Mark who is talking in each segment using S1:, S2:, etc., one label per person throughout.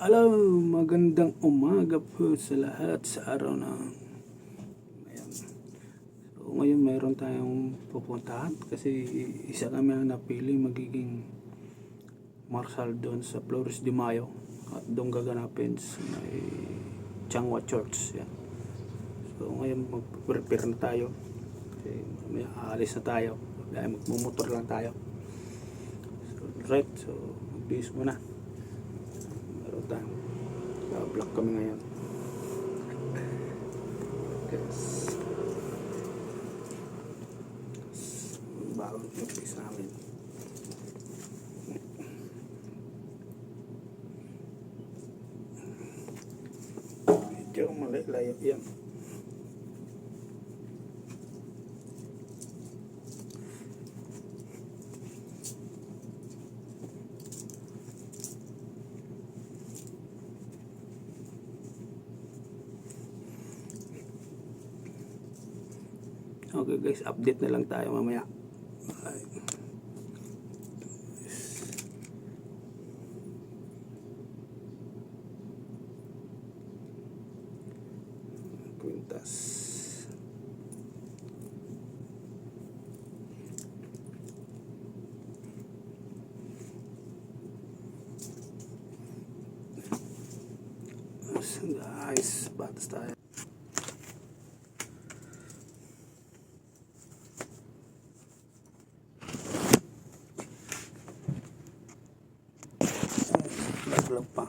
S1: Hello, magandang umaga po sa lahat sa araw na ngayon. So ngayon mayroon tayong pupuntahan kasi isa kami ang napili magiging marshal doon sa Flores de Mayo at doon gaganapin sa may Changwa Church. Yan. So ngayon mag-prepare na tayo kasi may aalis na tayo dahil magmumotor lang tayo. So mag-bis muna. Vlog kami ngayon. Guys, bagong purpose namin. Medyo malayo yan. Okay guys, update na lang tayo mamaya. Quintas. Guys, batas tayo. Vlog pa.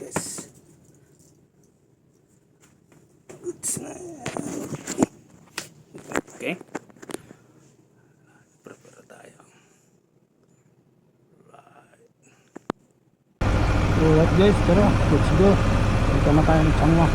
S1: Yes. Okay. Prepare tayo. Right. Alright guys, tara, let's go. Ito na tayo ng Changwa.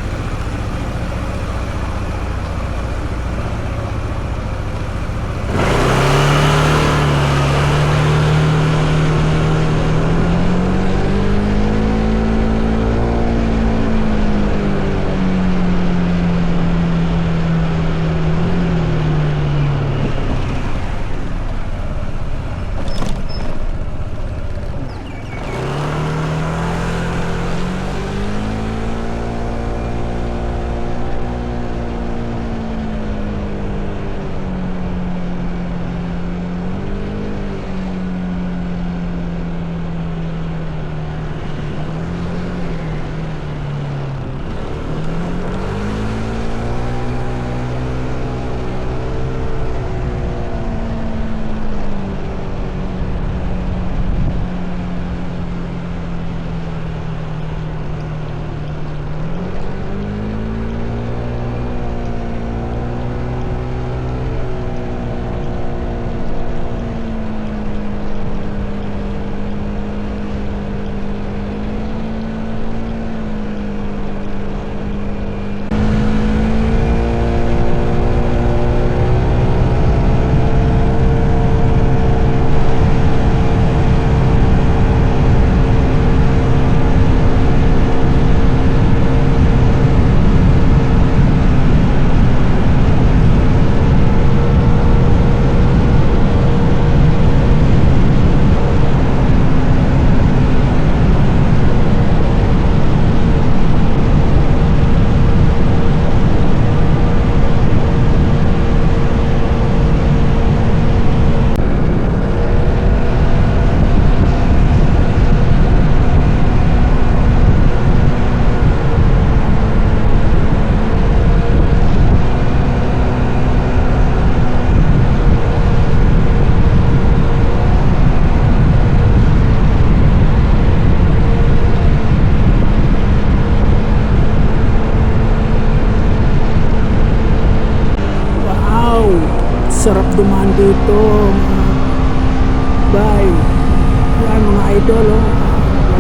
S1: idol, oh.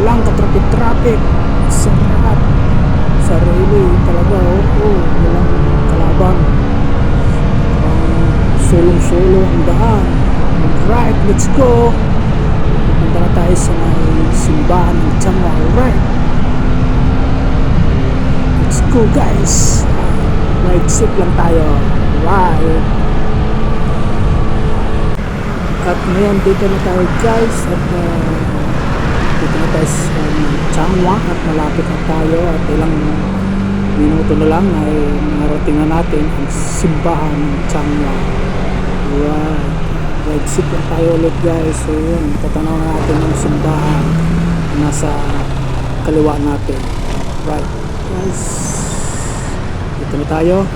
S1: Walang katrapik-trapik. Sarap. Sarili talaga, oh. Oh, walang kalaban. Sulong-solo ang daan. Alright, let's go. Pupunta na tayo sa may simbahan ng Changwa. Alright, let's go guys. Ride safe lang tayo. Right. At ngayon dito na tayo guys. At dito na tayo sa Changwa. At malapit na tayo. At ilang minuto na lang ay narating na natin ang simbahan ng Changwa. Right. Ride safe lang tayo ulit guys. So yun, tatanaw na natin yung simbahan nasa kaliwa natin. Right guys, dito na tayo.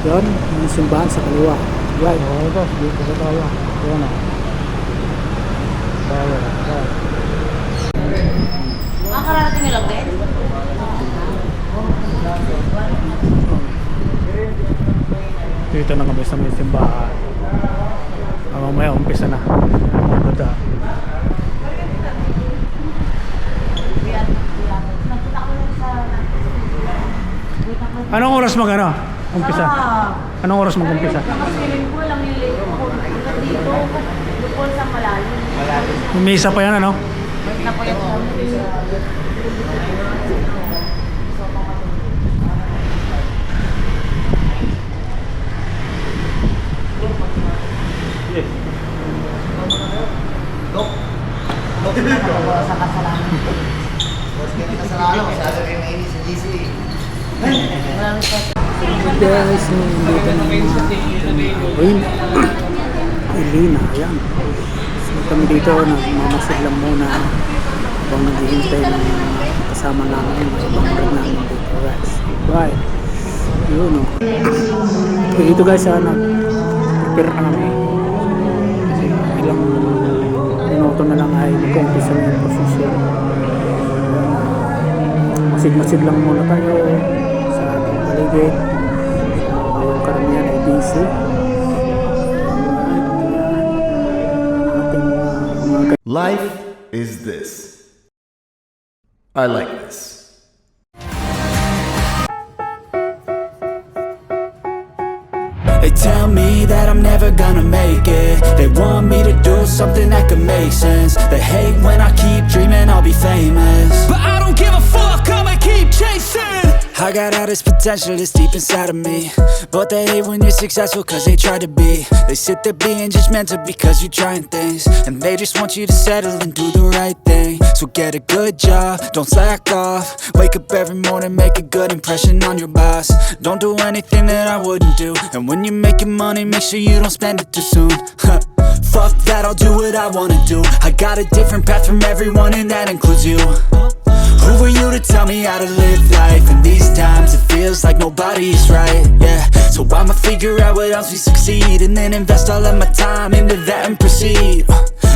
S1: Yun, yung simbahan sa kaliwa. Right.
S2: Okay guys, dito na tayo. Yun na. Tayo. Right.
S3: Makakarating nyo lang din?
S1: Dito na kami sa may simbahan. Mamaya umpisa na. Bada. Anong oras mag-ano? Umpisa? Anong oras mag-umpisa?
S3: Nakasilin ko lang yung late ako. Dito, lupol sa malalim.
S1: May isa pa yan, ano?
S3: Napayat lang. Sa kasalanan.
S4: Kasalanan, masyado kayo mainis sa GC.
S1: Guys, dito na Elina. Elina, ayan. So kami dito, nagmamasid lang muna habang naghihintay ng kasama namin yung ibang vlog namin dito guys. Right. Yun o. So dito guys, nag-prepare na kami. Kasi ilang minuto na lang ay mag-umpisa na yung posisyon. Masid-masid lang muna tayo sa ating paligid. So yung karamihan ay busy.
S5: Life is this. I like this.
S6: They tell me that I'm never gonna make it. They want me to do something that could make sense. They hate when I keep dreaming I'll be famous, but I don't give a fuck, I'ma keep chasing. I got all this potential that's deep inside of me, but they hate when you're successful cause they try to be. They sit there being judgmental because you're trying things, and they just want you to settle and do the right thing. So get a good job, don't slack off. Wake up every morning, make a good impression on your boss. Don't do anything that I wouldn't do, and when you're making money, make sure you don't spend it too soon. Fuck that, I'll do what I wanna do. I got a different path from everyone and that includes you. Who are you to tell me how to live life? In these times it feels like nobody is right, yeah. So I'ma figure out what else we succeed, and then invest all of my time into that and proceed.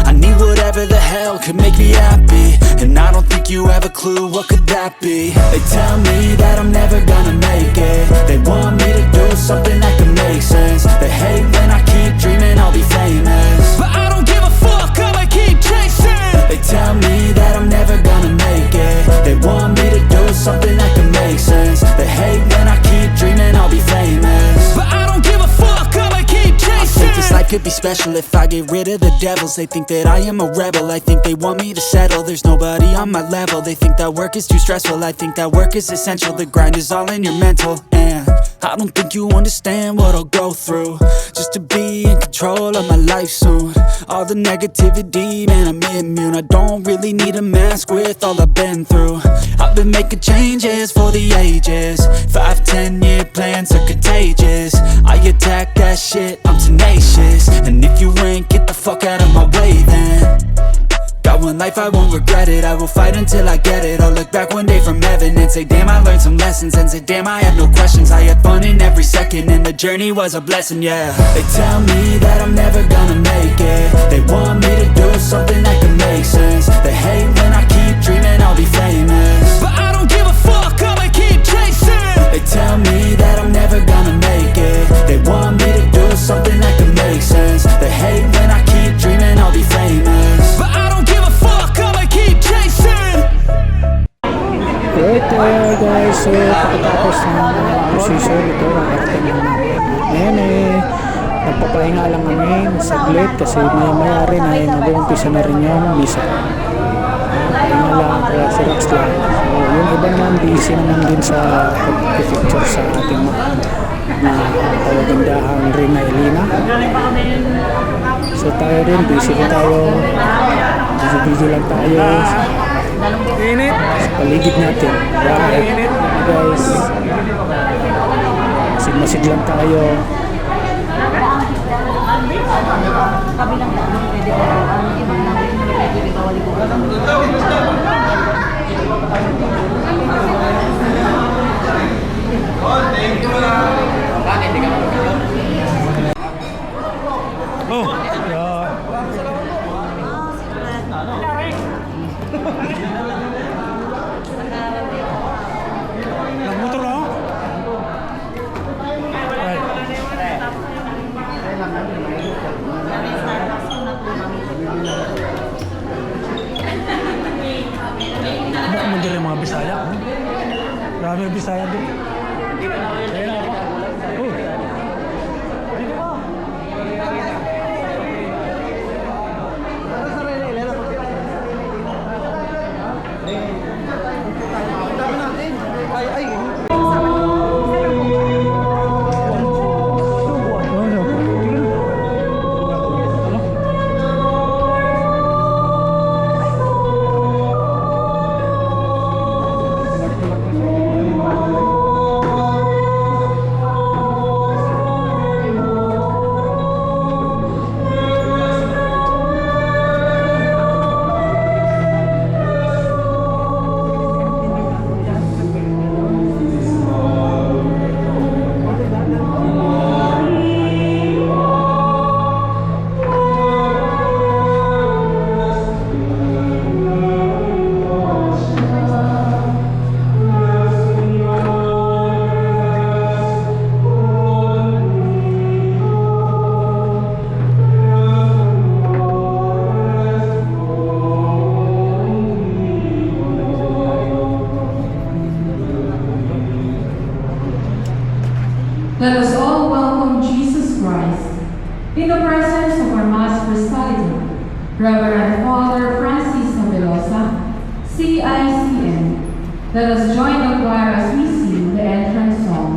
S6: I need whatever the hell could make me happy, and I don't think you have a clue what could that be. They tell me that I'm never gonna make it. They want me to do something that could make sense. They hate when I keep dreaming I'll be famous, but I don't give a fuck, I'ma keep chasing. They tell me that I'm never gonna make it. They want me to do something that can make sense. They hate when I keep dreaming I'll be famous, but I don't give a fuck, I'ma keep chasing. I think this life could be special if I get rid of the devils. They think that I am a rebel, I think they want me to settle. There's nobody on my level, they think that work is too stressful. I think that work is essential, the grind is all in your mental. And I don't think you understand what I'll go through just to be in control of my life soon. All the negativity, man, I'm immune. I don't really need a mask with all I've been through. I've been making changes for the ages. 5-10 year plans are contagious. I attack that shit, I'm tenacious. And if you ain't, get the fuck out of my way then. Got one life, I won't regret it. I will fight until I get it. I'll look back one day from heaven and say damn, I learned some lessons. And say damn, I have no questions. I had fun in every second, and the journey was a blessing, yeah. They tell me that I'm never gonna make it. They want me to do something that can make sense. They hate when I keep dreaming I'll be famous, but I don't give a fuck, I'ma keep chasing. They tell me that I'm never gonna make it. They want me to do something that can make sense. They hate when I keep dreaming I'll be famous, but I don't give a fuck,
S2: Caesar, ito ang ating namin. Ngayon nagpapahinga lang kami saglit kasi maya rin ay mag-uumpisa na rin yung misa. Pahinga lang, relax lang. So yung iba naman busy naman din sa pag-picture sa ating na kawagandahan Rina Elena. So tayo rin, busy rin tayo. Busy lang tayo sa paligid natin. Right? Guys, masid lang tayo.
S3: Kabilang na pwede ko. Ang ibang na pwede ko wali ko.
S2: Oh, yeah. Nagmotor na ako. Ano mo din yung mga Bisaya? Marami yung Bisaya din. Ayun ako. Oh. Dito ka.
S7: Let us all welcome Jesus Christ in the presence of our Mass Presider, Reverend Father Francis Novelosa, CICN. Let us join the choir as we sing the entrance song.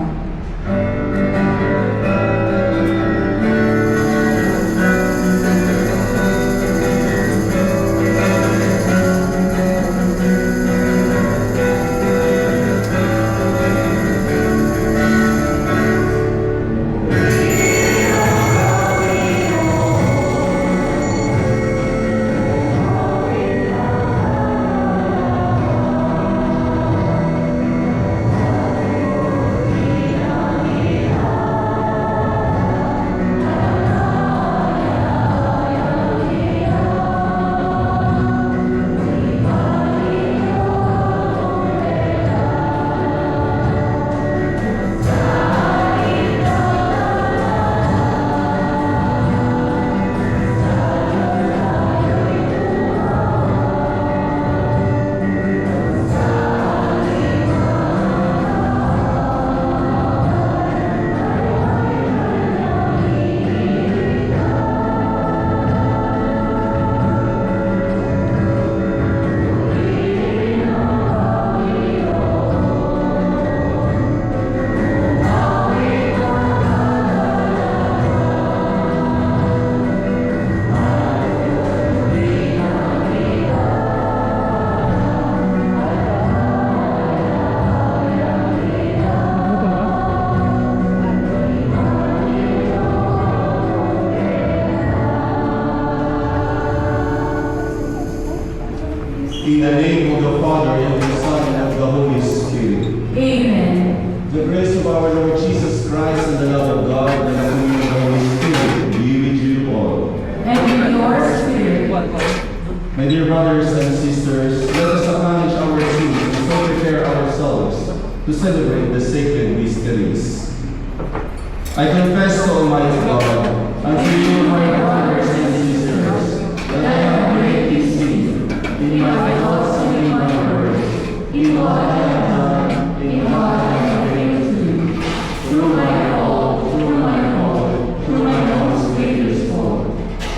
S8: In the name of the Father, and of the Son, and of the Holy Spirit.
S7: Amen.
S8: The grace of our Lord Jesus Christ and the love of God and the communion of the Holy Spirit be with you all.
S7: And with your spirit.
S8: My dear brothers and sisters, let us acknowledge our sins and so prepare ourselves to celebrate the sacred mysteries. I confess to Almighty God and to you, my brothers and sisters, that I have greatly sinned in my thoughts and in my words, in what I have done, in what I have failed to do.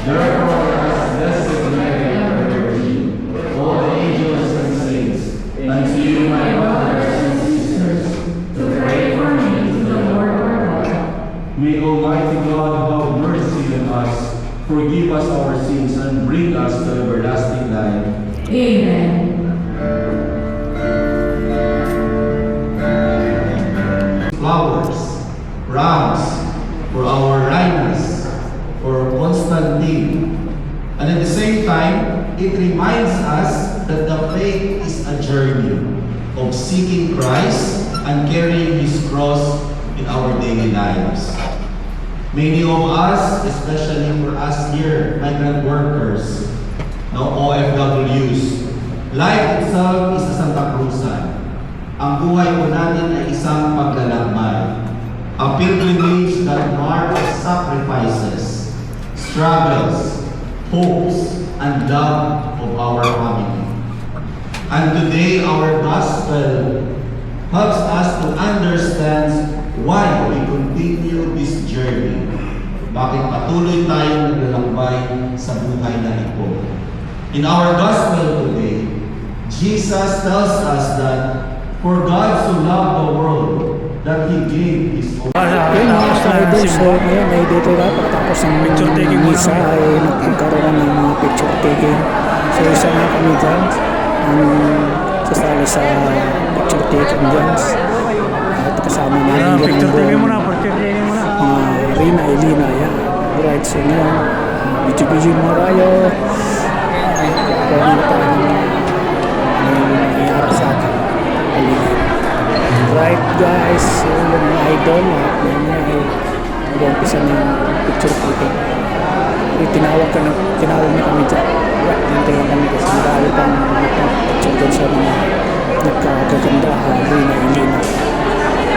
S8: Therefore, as blessed Mary, our Virgin, all the angels and saints, and to you, my brothers and sisters,
S7: To pray for me to the Lord our God.
S8: may Almighty God have mercy on us, forgive us our sins, and bring us to everlasting life.
S7: Amen.
S8: Flowers, rams, for our Rhinus, for Constantine. And at the same time, it reminds us that the faith is a journey of seeking Christ and carrying His cross in our daily lives. Many of us, especially for us here, migrant workers, no OFWs, life itself is a Santa Cruzan. Ang buhay po natin ay isang paglalakbay. A pilgrimage that marks sacrifices, struggles, hopes, and love of our family. And today, our gospel helps us to understand why we continue this journey. Bakit patuloy tayong naglalakbay sa buhay na ito. In our gospel today, Jesus tells us that for God so loved the world that He gave His own.
S2: Yun mga ka-idol, so ngayon ay dito na pagkatapos ng misa ay nagkaroon ng mga picture taking. So isa na kami dyan ang sasali sa picture taking dyan. At kasama namin dyan ang mga Rina, Elina, yan. Alright, so ngayon, video mo tayo. Kung ano tayo nangyayari sa atin. Right guys, so yung mga idol at mga ay mag-umpisa ng picture taking. Tinawag na kami dyan. Hintay lang kami kasi marami pang picture dyan sa mga nagkakagandahan, Rina, Elina.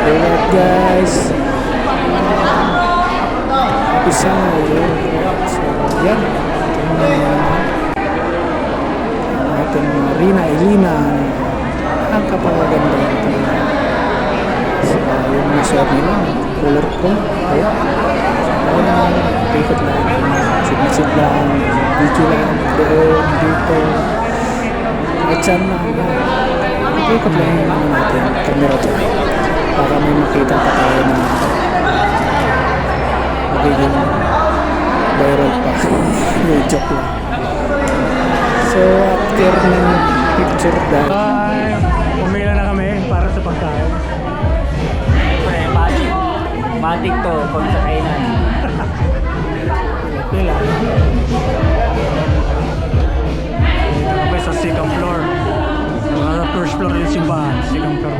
S2: Alright guys, umpisa na yun. So yan, ang ating mga Rina, Elina, ang kapagaganda ito. So, yung mga suot nila, colorful. Ayan. Ayan, pikot lang. Sit lang, video lang, doon, dito. At saan lang. Pikot lang yung ano natin, camera dyan. Para may makita pa tayo na magiging viral pa. Yung joke lang. So, after ng picture dahil
S9: Pumila na kami para sa pagkain.
S10: Matik to, pag sa kainan.
S9: Pila. Kami sa second floor. First floor yung simbahan, second floor.